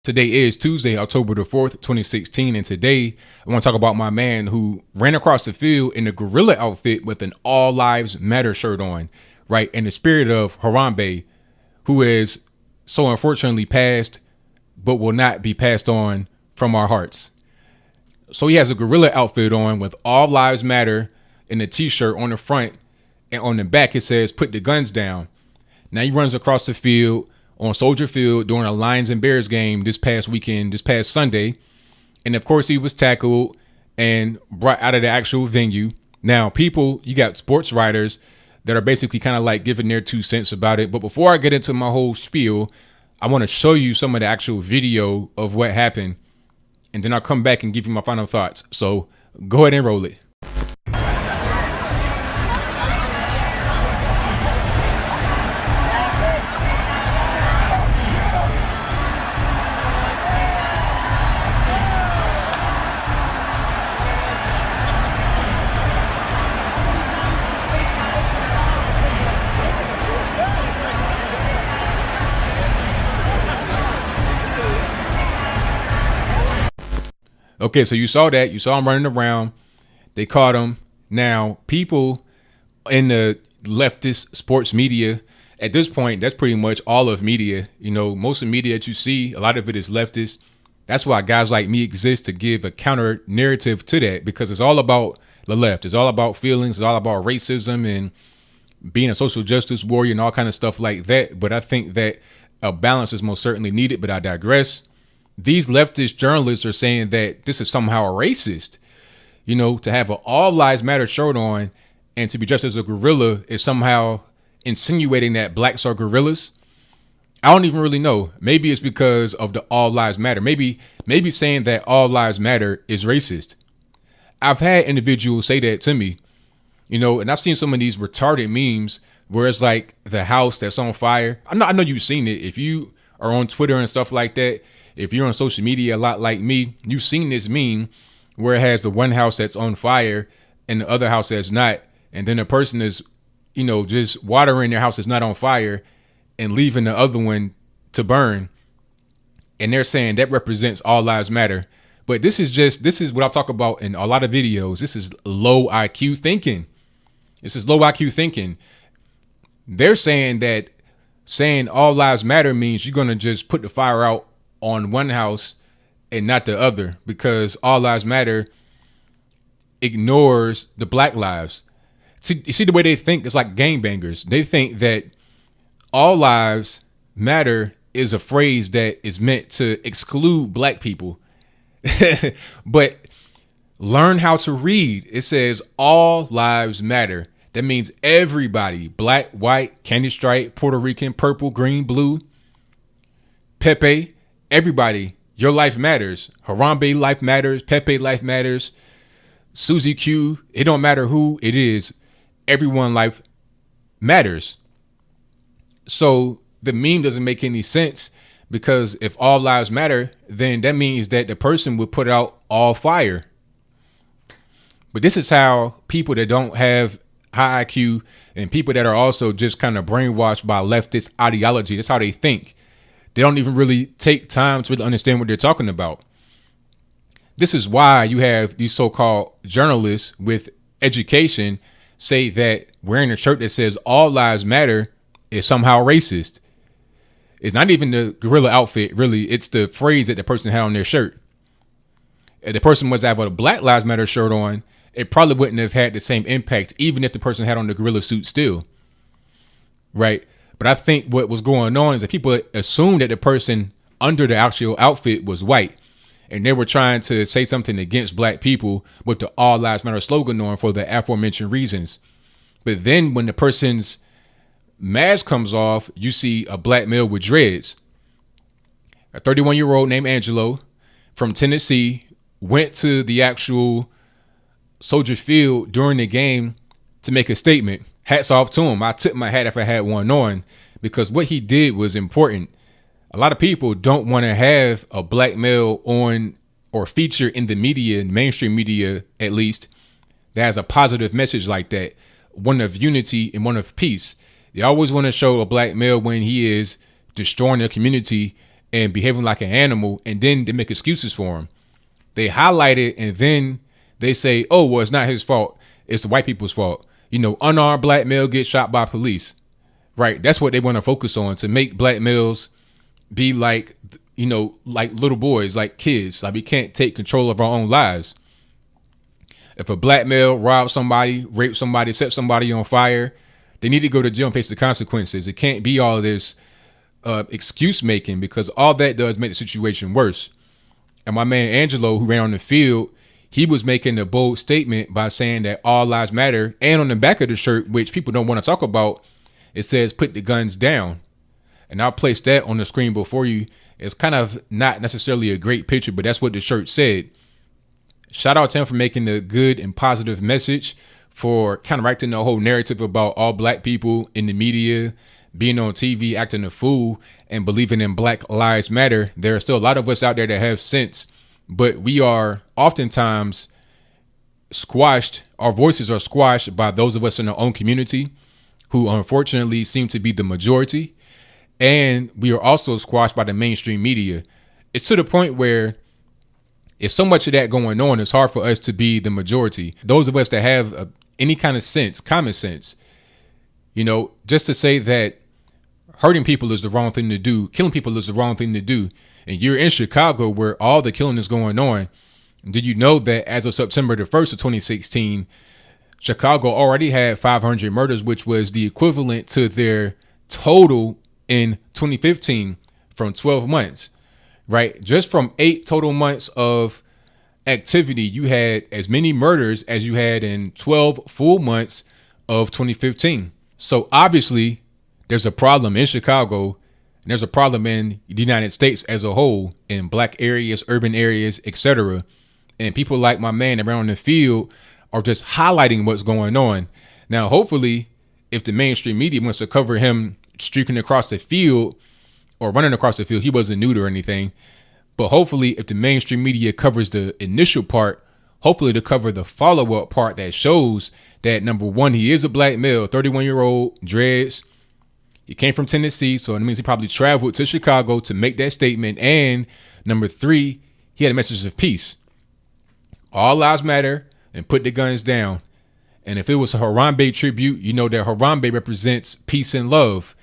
Today is Tuesday, October the 4th, 2016, and today I want to talk about my man who ran across the field in a gorilla outfit with an All Lives Matter shirt on, right? In the spirit of Harambe, who is so unfortunately passed, but will not be passed on from our hearts. So he has a gorilla outfit on with All Lives Matter in a t-shirt on the front, and on the back it says, "Put the guns down." Now he runs across the field on Soldier Field during a Lions and Bears game this past weekend, this past Sunday. And of course he was tackled and brought out of the actual venue. Now you got sports writers that are basically kind of like giving their 2 cents about it. But before I get into my whole spiel, I want to show you some of the actual video of what happened. And then I'll come back and give you my final thoughts. So go ahead and roll it. Okay, so you saw that. You saw him running around. They caught him. Now, people in the leftist sports media, at this point, that's pretty much all of media. You know, most of the media that you see, a lot of it is leftist. That's why guys like me exist, to give a counter narrative to that, because it's all about the left. It's all about feelings. It's all about racism and being a social justice warrior and all kind of stuff like that. But I think that a balance is most certainly needed, but I digress. These leftist journalists are saying that this is somehow racist, you know, to have an All Lives Matter shirt on and to be dressed as a gorilla is somehow insinuating that blacks are gorillas. I don't even really know. Maybe it's because of the All Lives Matter. Maybe saying that All Lives Matter is racist. I've had individuals say that to me, you know, and I've seen some of these retarded memes where it's like the house that's on fire. I know you've seen it. If you are on Twitter and stuff like that, if you're on social media a lot like me, you've seen this meme where it has the one house that's on fire and the other house that's not. And then the person is, you know, just watering their house that's not on fire and leaving the other one to burn. And they're saying that represents All Lives Matter. But this is what I talk about in a lot of videos. This is low IQ thinking. This is low IQ thinking. They're saying that saying All Lives Matter means you're going to just put the fire out on one house and not the other, because All Lives Matter ignores the black lives. You see the way they think? It's like gangbangers. They think that All Lives Matter is a phrase that is meant to exclude black people. But learn how to read. It says All Lives Matter. That means everybody, black, white, candy stripe, Puerto Rican, purple, green, blue, Pepe. Everybody, your life matters. Harambe life matters. Pepe life matters. Susie Q. It don't matter who it is. Everyone life matters. So the meme doesn't make any sense, because if all lives matter, then that means that the person would put out all fire. But this is how people that don't have high IQ and people that are also just kind of brainwashed by leftist ideology, that's how they think. They don't even really take time to really understand what they're talking about. This is why you have these so-called journalists with education say that wearing a shirt that says All Lives Matter is somehow racist. It's not even the gorilla outfit, really. It's the phrase that the person had on their shirt. If the person was to have a Black Lives Matter shirt on, it probably wouldn't have had the same impact, even if the person had on the gorilla suit still. Right? But I think what was going on is that people assumed that the person under the actual outfit was white, and they were trying to say something against black people with the All Lives Matter slogan on for the aforementioned reasons. But then when the person's mask comes off, you see a black male with dreads. A 31-year-old named Angelo from Tennessee went to the actual Soldier Field during the game to make a statement. Hats off to him. I tip my hat if I had one on, because what he did was important. A lot of people don't want to have a black male on or feature in the media, mainstream media at least, that has a positive message like that, one of unity and one of peace. They always want to show a black male when he is destroying the community and behaving like an animal, and then they make excuses for him. They highlight it, and then they say, oh, well, it's not his fault. It's the white people's fault. Unarmed black male gets shot by police. Right. That's what they want to focus on, to make black males be like, like little boys, like kids. Like, we can't take control of our own lives. If a black male robs somebody, rapes somebody, sets somebody on fire, they need to go to jail and face the consequences. It can't be all this excuse making, because all that does make the situation worse. And my man Angelo, who ran on the field, he was making a bold statement by saying that all lives matter. And on the back of the shirt, which people don't want to talk about, it says, put the guns down. And I'll place that on the screen before you. It's kind of not necessarily a great picture, but that's what the shirt said. Shout out to him for making a good and positive message, for counteracting the whole narrative about all black people in the media, being on TV, acting a fool, and believing in Black Lives Matter. There are still a lot of us out there that have sense, but we are oftentimes squashed. Our voices are squashed by those of us in our own community, who unfortunately seem to be the majority. And we are also squashed by the mainstream media. It's to the point where it's so much of that going on, it's hard for us to be the majority. Those of us that have any kind of sense, common sense, just to say that hurting people is the wrong thing to do, killing people is the wrong thing to do, and you're in Chicago where all the killing is going on. Did you know that as of September the 1st of 2016, Chicago already had 500 murders, which was the equivalent to their total in 2015 from 12 months, right? Just from 8 total months of activity, you had as many murders as you had in 12 full months of 2015. So obviously there's a problem in Chicago, and there's a problem in the United States as a whole, in black areas, urban areas, etc. And people like my man around the field are just highlighting what's going on. Now, hopefully, if the mainstream media wants to cover him streaking across the field or running across the field, he wasn't nude or anything. But hopefully, if the mainstream media covers the initial part, hopefully to cover the follow-up part that shows that, number one, he is a black male, 31-year-old, dreads. He came from Tennessee, so it means he probably traveled to Chicago to make that statement. And number 3, he had a message of peace. All lives matter, and put the guns down. And if it was a Harambe tribute, you know that Harambe represents peace and love.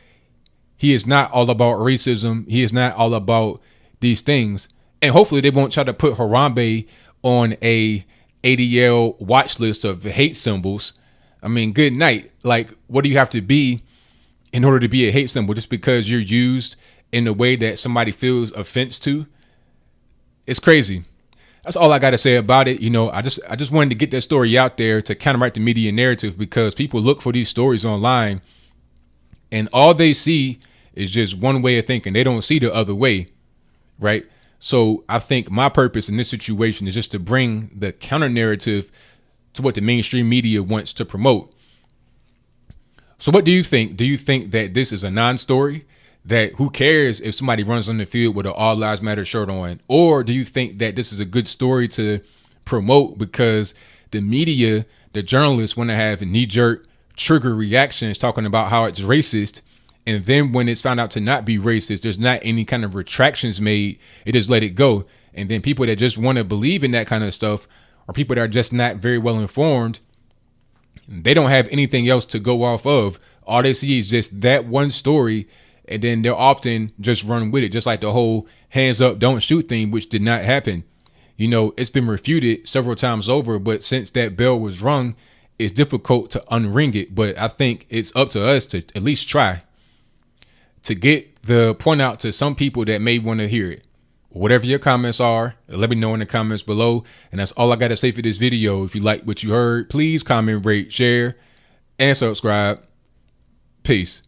He is not all about racism. He is not all about these things. And hopefully they won't try to put Harambe on a ADL watch list of hate symbols. I mean, good night. Like, what do you have to be in order to be a hate symbol? Just because you're used in a way that somebody feels offense to? It's crazy. That's all I got to say about it. I just wanted to get that story out there to counteract the media narrative, because people look for these stories online and all they see is just one way of thinking. They don't see the other way. Right. So I think my purpose in this situation is just to bring the counter narrative to what the mainstream media wants to promote. So what do you think? Do you think that this is a non-story? That who cares if somebody runs on the field with an All Lives Matter shirt on? Or do you think that this is a good story to promote because the media, the journalists want to have knee-jerk trigger reactions talking about how it's racist? And then when it's found out to not be racist, there's not any kind of retractions made. It just let it go. And then people that just want to believe in that kind of stuff are people that are just not very well informed. They don't have anything else to go off of. All they see is just that one story. And then they'll often just run with it, just like the whole hands up, don't shoot thing, which did not happen. It's been refuted several times over, but since that bell was rung, it's difficult to unring it. But I think it's up to us to at least try to get the point out to some people that may want to hear it. Whatever your comments are, let me know in the comments below. And that's all I got to say for this video. If you like what you heard, please comment, rate, share, and subscribe. Peace.